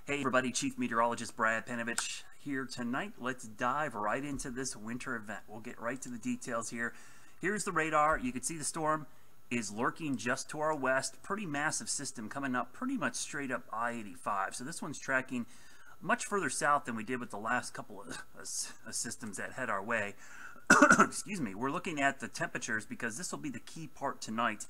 Hey everybody, Chief Meteorologist Brad Panovich here tonight. Let's dive right into this winter event. We'll get right to the details here. Here's the radar. You can see the storm is lurking just to our west. Pretty massive system coming up pretty much straight up I-85. So this one's tracking much further south than we did with the last couple of systems that head our way. Excuse me. We're looking at the temperatures because this will be the key part tonight,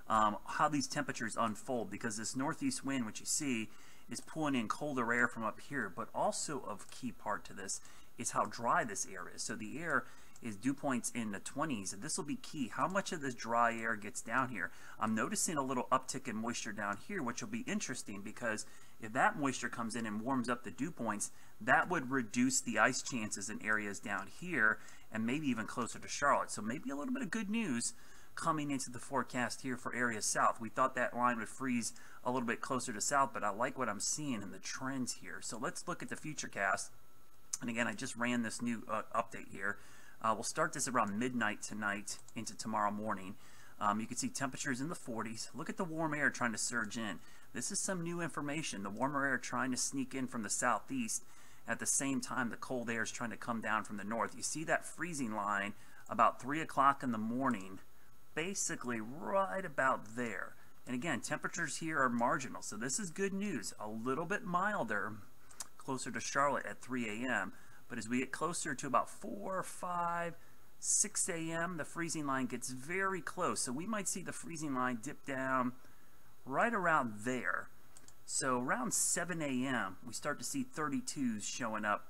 how these temperatures unfold, because this northeast wind, which you see, is pulling in colder air from up here, but also of key part to this is how dry this air is. So the air is dew points in the 20s, and this will be key. How much of this dry air gets down here? I'm noticing a little uptick in moisture down here, which will be interesting because if that moisture comes in and warms up the dew points, that would reduce the ice chances in areas down here and maybe even closer to Charlotte. So maybe a little bit of good news coming into the forecast here for areas south. We thought that line would freeze a little bit closer to south, but I like what I'm seeing in the trends here. So let's look at the futurecast. And again, I just ran this new update here. We'll start this around midnight tonight into tomorrow morning. You can see temperatures in the 40s. Look at the warm air trying to surge in. This is some new information. The warmer air trying to sneak in from the southeast. At the same time, the cold air is trying to come down from the north. You see that freezing line about 3 o'clock in the morning, basically right about there. And again, temperatures here are marginal, so this is good news. A little bit milder closer to Charlotte at 3 a.m. But as we get closer to about 4, 5, 6 a.m., the freezing line gets very close. So we might see the freezing line dip down right around there. So around 7 a.m., we start to see 32s showing up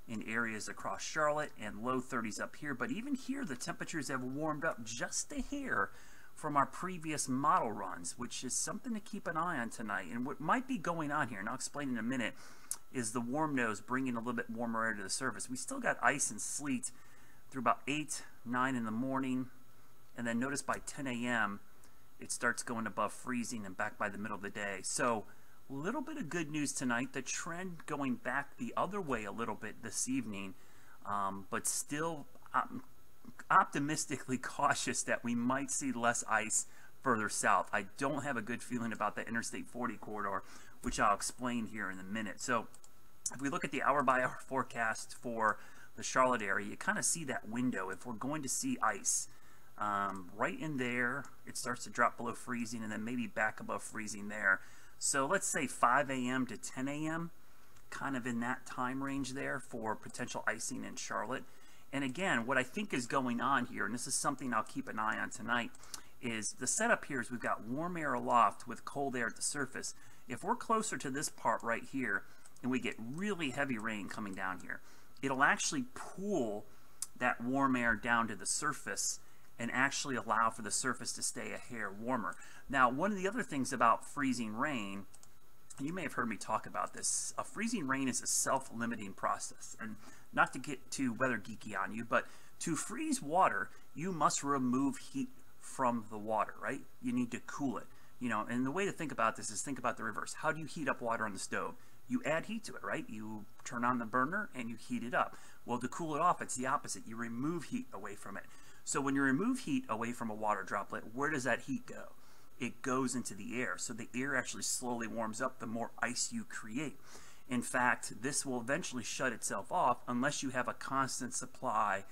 in areas across Charlotte and low 30s up here. But even here, the temperatures have warmed up just a hair from our previous model runs, which is something to keep an eye on tonight. And what might be going on here, and I'll explain in a minute, is the warm nose bringing a little bit warmer air to the surface. We still got ice and sleet through about 8, 9 in the morning, and then notice by 10 a.m. it starts going above freezing and back by the middle of the day. So a little bit of good news tonight. The trend going back the other way a little bit this evening, but still optimistically cautious that we might see less ice further south. I don't have a good feeling about the Interstate 40 corridor, which I'll explain here in a minute. So if we look at the hour-by-hour forecast for the Charlotte area, you kind of see that window. If we're going to see ice right in there, it starts to drop below freezing and then maybe back above freezing there. So let's say 5 a.m. to 10 a.m., kind of in that time range there for potential icing in Charlotte. And again, what I think is going on here, and this is something I'll keep an eye on tonight, is the setup here is we've got warm air aloft with cold air at the surface. If we're closer to this part right here and we get really heavy rain coming down here, it'll actually pull that warm air down to the surface and actually allow for the surface to stay a hair warmer. Now, one of the other things about freezing rain, you may have heard me talk about this, a freezing rain is a self-limiting process. And not to get too weather geeky on you, but to freeze water, you must remove heat from the water, right? You need to cool it. You know, and the way to think about this is think about the reverse. How do you heat up water on the stove? You add heat to it, right? You turn on the burner and you heat it up. Well, to cool it off, it's the opposite. You remove heat away from it. So when you remove heat away from a water droplet, where does that heat go? It goes into the air. So the air actually slowly warms up the more ice you create. In fact, this will eventually shut itself off unless you have a constant supply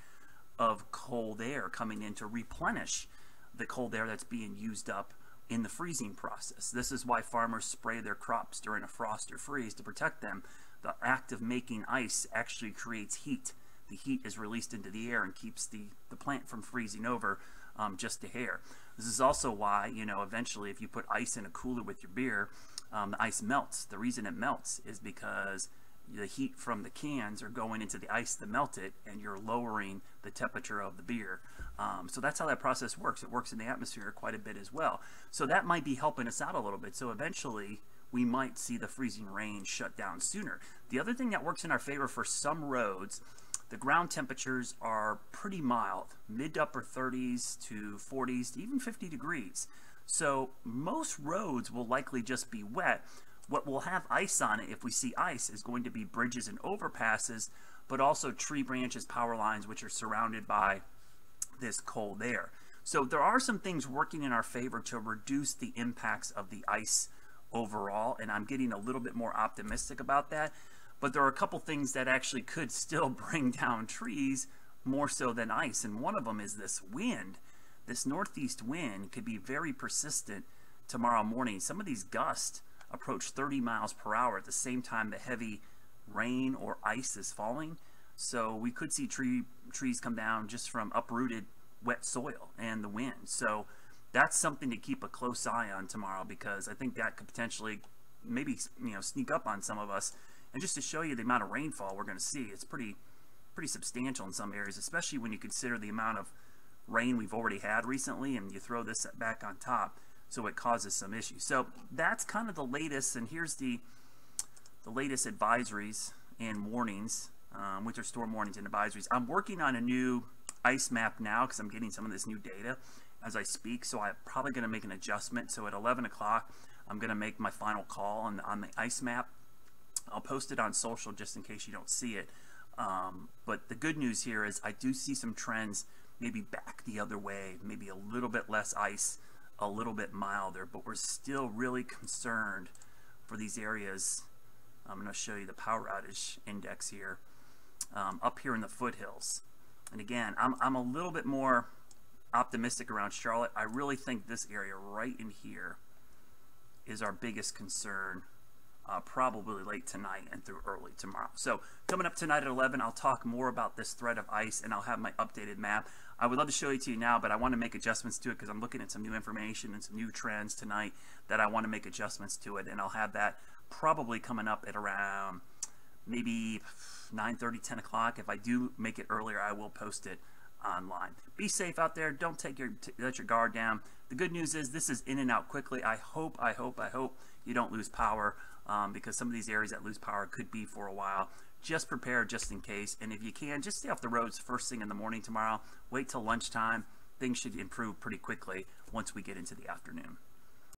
of cold air coming in to replenish the cold air that's being used up in the freezing process. This is why farmers spray their crops during a frost or freeze to protect them. The act of making ice actually creates heat. The heat is released into the air and keeps the plant from freezing over just a hair. This is also why, you know, eventually if you put ice in a cooler with your beer, the ice melts. The reason it melts is because the heat from the cans are going into the ice to melt it, and you're lowering the temperature of the beer. So that's how that process works. It works in the atmosphere quite a bit as well. So that might be helping us out a little bit. So eventually we might see the freezing rain shut down sooner. The other thing that works in our favor for some roads, the ground temperatures are pretty mild, mid to upper 30s to 40s to even 50 degrees. So most roads will likely just be wet. What will have ice on it, if we see ice, is going to be bridges and overpasses, but also tree branches, power lines, which are surrounded by this cold air. So there are some things working in our favor to reduce the impacts of the ice overall, and I'm getting a little bit more optimistic about that. But there are a couple things that actually could still bring down trees more so than ice, and one of them is this wind. This northeast wind could be very persistent tomorrow morning. Some of these gusts approach 30 miles per hour at the same time the heavy rain or ice is falling. So we could see trees come down just from uprooted wet soil and the wind. So that's something to keep a close eye on tomorrow, because I think that could potentially maybe sneak up on some of us. And just to show you the amount of rainfall we're going to see, it's pretty substantial in some areas, especially when you consider the amount of rain we've already had recently, and you throw this back on top, so it causes some issues. So that's kind of the latest, and here's the latest advisories and warnings, winter storm warnings and advisories. I'm working on a new ice map now because I'm getting some of this new data as I speak, so I'm probably going to make an adjustment. So at 11 o'clock, I'm going to make my final call on the ice map. I'll post it on social just in case you don't see it. But the good news here is I do see some trends maybe back the other way, maybe a little bit less ice, a little bit milder, but we're still really concerned for these areas. I'm going to show you the power outage index here, up here in the foothills. And again, I'm a little bit more optimistic around Charlotte. I really think this area right in here is our biggest concern, probably late tonight and through early tomorrow. So coming up tonight at 11, I'll talk more about this threat of ice, and I'll have my updated map. I would love to show it to you now, but I want to make adjustments to it because I'm looking at some new information and some new trends tonight that I want to make adjustments to it, and I'll have that probably coming up at around maybe 9:30, 10 o'clock. If I do make it earlier, I will post it online. Be safe out there. Don't let your guard down. The good news is this is in and out quickly. I hope you don't lose power, because some of these areas that lose power could be for a while. Just prepare just in case, and if you can, just stay off the roads first thing in the morning tomorrow. Wait till lunchtime. Things should improve pretty quickly once we get into the afternoon.